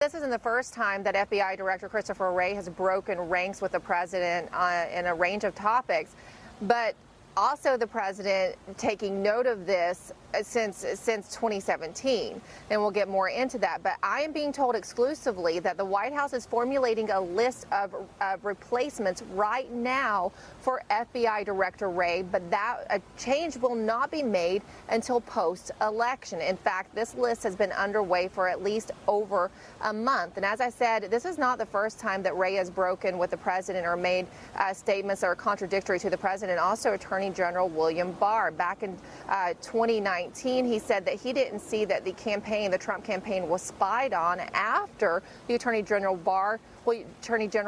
This isn't the first time that FBI Director Christopher Wray has broken ranks with the president in a range of topics, but also the president taking note of this since 2017, and we'll get more into that. But I am being told exclusively that the White House is formulating a list of replacements right now for FBI Director Wray, but that a change will not be made until post-election. In fact, this list has been underway for at least over a month. And as I said, this is not the first time that Wray has broken with the president or made statements that are contradictory to the president. Also, Attorney General William Barr, back in 2019, he said that he didn't see that the Trump campaign was spied on after the Attorney General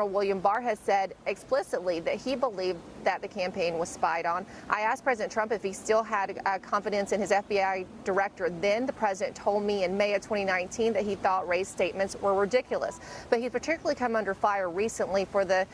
William Barr has said explicitly that he believed that the campaign was spied on. I asked President Trump if he still had confidence in his FBI director. Then the president told me in May of 2019 that he thought Wray's statements were ridiculous. But he's particularly come under fire recently for the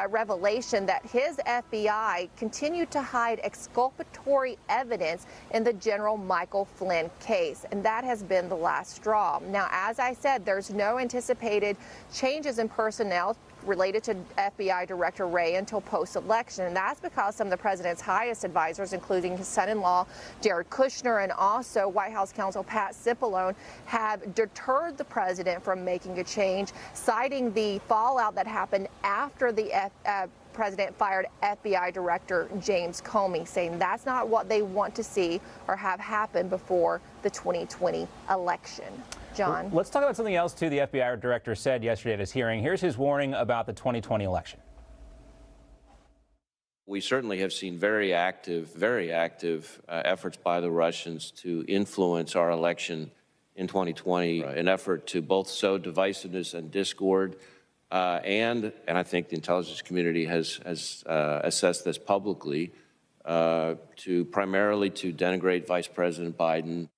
revelation that his FBI continued to hide exculpatory evidence in the General Michael Flynn case, and that has been the last straw. Now, as I said, there's no anticipated changes in personnel related to FBI Director Wray until post-election, and that's because some of the president's highest advisors, including his son-in-law Jared Kushner and also White House counsel Pat Cipollone, have deterred the president from making a change, citing the fallout that happened after the president fired FBI Director James Comey, saying that's not what they want to see or have happen before the 2020 election. John. Let's talk about something else, too. The FBI director said yesterday at his hearing. Here's his warning about the 2020 election. We certainly have seen very active efforts by the Russians to influence our election in 2020, an effort to both sow divisiveness and discord. And I think the intelligence community has assessed this publicly, primarily to denigrate Vice President Biden.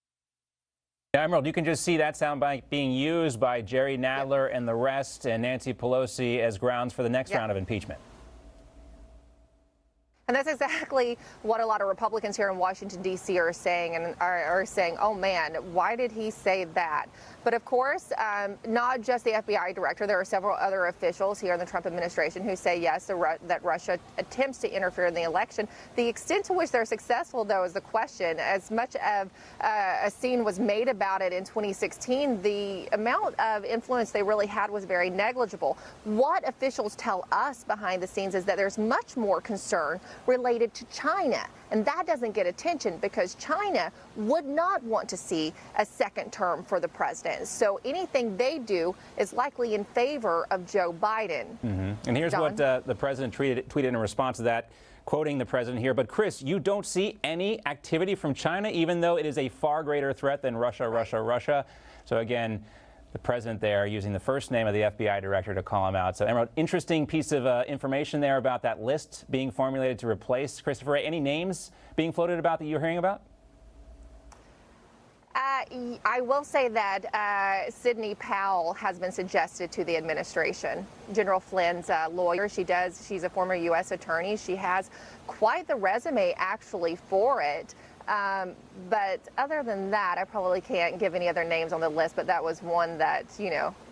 Emerald, you can just see that soundbite being used by Jerry Nadler and the rest and Nancy Pelosi as grounds for the next round of impeachment. And that's exactly what a lot of Republicans here in Washington, D.C. are saying, and are saying, oh, man, why did he say that? But, of course, not just the FBI director. There are several other officials here in the Trump administration who say, yes, that Russia attempts to interfere in the election. The extent to which they're successful, though, is the question. As much of a scene was made about it in 2016, the amount of influence they really had was very negligible. What officials tell us behind the scenes is that there's much more concern related to China, and that doesn't get attention because China would not want to see a second term for the president. So anything they do is likely in favor of Joe Biden. And here's John? what the president tweeted in response to that, quoting the president here. But Chris, you don't see any activity from China, even though it is a far greater threat than Russia. So again, the president there using the first name of the FBI director to call him out. So, Emerald, interesting piece of information there about that list being formulated to replace Christopher Wray. Any names being floated about that you're hearing about? I will say that Sidney Powell has been suggested to the administration. General Flynn's lawyer. She's a former U.S. attorney. She has quite the resume, actually, for it. But other than that, I probably can't give any other names on the list, but that was one that,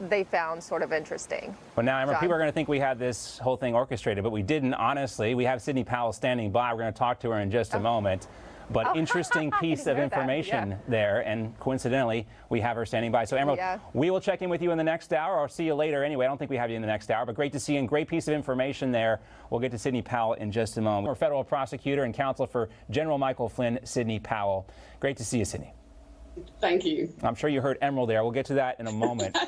they found sort of interesting. Well, now, Emma, people are going to think we had this whole thing orchestrated, but we didn't, honestly. We have Sidney Powell standing by. We're going to talk to her in just a moment. But interesting piece of information there, and coincidentally, we have her standing by. So, Emerald, we will check in with you in the next hour, or see you later anyway. I don't think we have you in the next hour, but great to see you, and great piece of information there. We'll get to Sidney Powell in just a moment. Our federal prosecutor and counsel for General Michael Flynn, Sidney Powell. Great to see you, Sidney. Thank you. I'm sure you heard Emerald there. We'll get to that in a moment.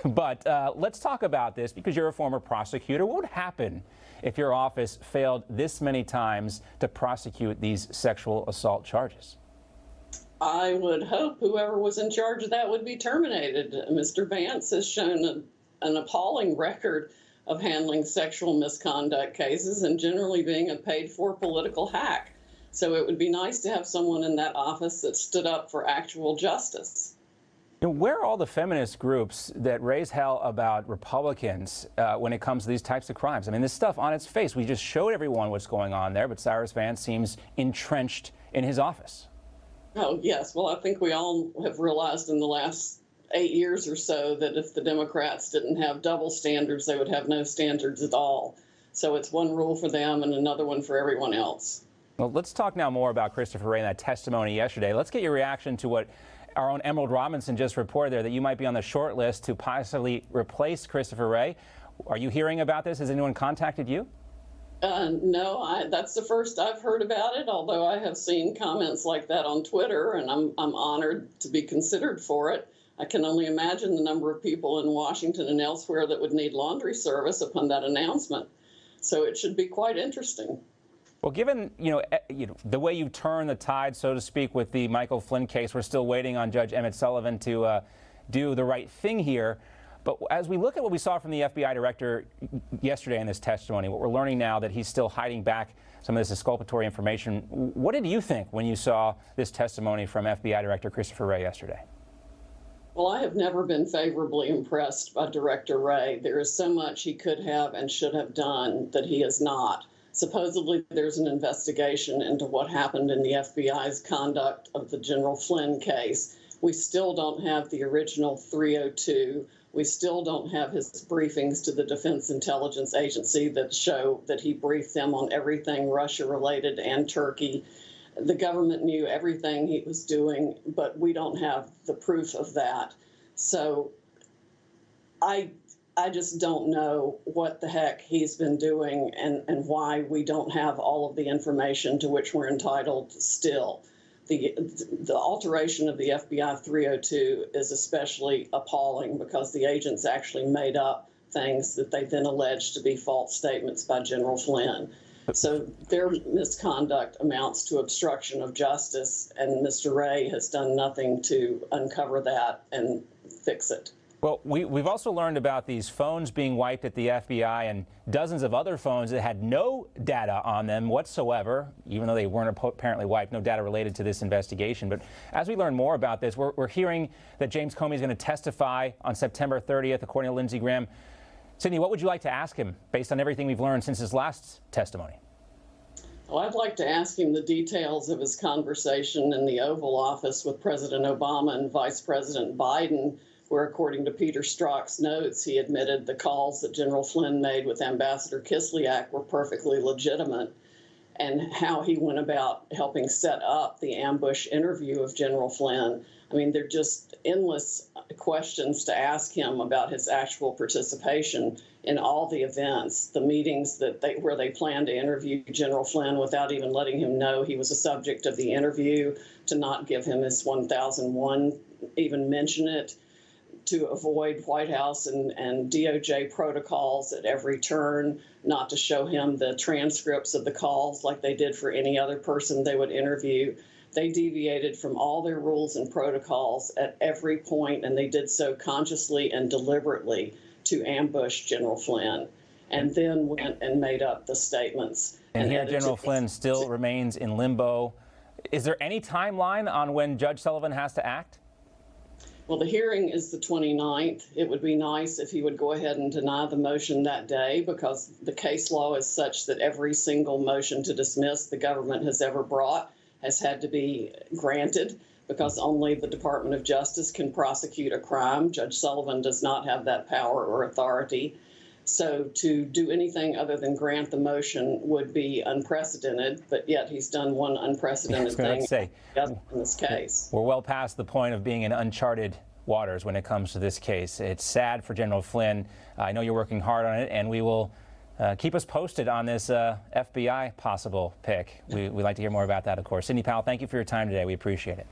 But let's talk about this, because you're a former prosecutor. What would happen if your office failed this many times to prosecute these sexual assault charges? I would hope whoever was in charge of that would be terminated. Mr. Vance has shown an appalling record of handling sexual misconduct cases and generally being a paid-for political hack. So it would be nice to have someone in that office that stood up for actual justice. Where are all the feminist groups that raise hell about Republicans when it comes to these types of crimes? I mean, this stuff on its face, we just showed everyone what's going on there, but Cyrus Vance seems entrenched in his office. Oh, yes. Well, I think we all have realized in the last 8 years or so that if the Democrats didn't have double standards, they would have no standards at all. So it's one rule for them and another one for everyone else. Well, let's talk now more about Christopher Wray and that testimony yesterday. Let's get your reaction to what our own Emerald Robinson just reported there, that you might be on the short list to possibly replace Christopher Wray. Are you hearing about this? Has anyone contacted you? No, that's the first I've heard about it, although I have seen comments like that on Twitter, and I'm honored to be considered for it. I can only imagine the number of people in Washington and elsewhere that would need laundry service upon that announcement. So it should be quite interesting. Well, given the way you turn the tide, so to speak, with the Michael Flynn case, we're still waiting on Judge Emmett Sullivan to do the right thing here. But as we look at what we saw from the FBI director yesterday in this testimony, what we're learning now that he's still hiding back some of this exculpatory information. What did you think when you saw this testimony from FBI Director Christopher Wray yesterday? Well, I have never been favorably impressed by Director Wray. There is so much he could have and should have done that he has not. Supposedly, there's an investigation into what happened in the FBI's conduct of the General Flynn case. We still don't have the original 302. We still don't have his briefings to the Defense Intelligence Agency that show that he briefed them on everything Russia-related and Turkey. The government knew everything he was doing, but we don't have the proof of that. So I just don't know what the heck he's been doing and why we don't have all of the information to which we're entitled still. The alteration of the FBI 302 is especially appalling because the agents actually made up things that they then alleged to be false statements by General Flynn. So their misconduct amounts to obstruction of justice, and Mr. Wray has done nothing to uncover that and fix it. Well, we've also learned about these phones being wiped at the FBI and dozens of other phones that had no data on them whatsoever, even though they weren't apparently wiped, no data related to this investigation. But as we learn more about this, we're hearing that James Comey is going to testify on September 30th, according to Lindsey Graham. Sidney, what would you like to ask him based on everything we've learned since his last testimony? Well, I'd like to ask him the details of his conversation in the Oval Office with President Obama and Vice President Biden, where, according to Peter Strzok's notes, he admitted the calls that General Flynn made with Ambassador Kislyak were perfectly legitimate, and how he went about helping set up the ambush interview of General Flynn. I mean, they're just endless questions to ask him about his actual participation in all the events, the meetings where they planned to interview General Flynn without even letting him know he was a subject of the interview, to not give him his 1001, even mention it, to avoid White House and DOJ protocols at every turn, not to show him the transcripts of the calls like they did for any other person they would interview. They deviated from all their rules and protocols at every point, and they did so consciously and deliberately to ambush General Flynn, and then went and made up the statements. And here General Flynn still remains in limbo. Is there any timeline on when Judge Sullivan has to act? Well, the hearing is the 29th. It would be nice if he would go ahead and deny the motion that day, because the case law is such that every single motion to dismiss the government has ever brought has had to be granted, because only the Department of Justice can prosecute a crime. Judge Sullivan does not have that power or authority. So to do anything other than grant the motion would be unprecedented, but yet he's done one unprecedented thing in this case. We're well past the point of being in uncharted waters when it comes to this case. It's sad for General Flynn. I know you're working hard on it, and we will keep us posted on this FBI possible pick. We'd like to hear more about that, of course. Sidney Powell, thank you for your time today. We appreciate it.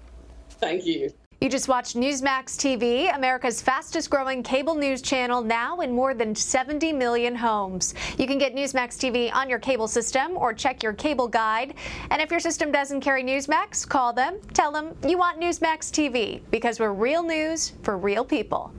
Thank you. You just watched Newsmax TV, America's fastest growing cable news channel, now in more than 70 million homes. You can get Newsmax TV on your cable system or check your cable guide. And if your system doesn't carry Newsmax, call them, tell them you want Newsmax TV, because we're real news for real people.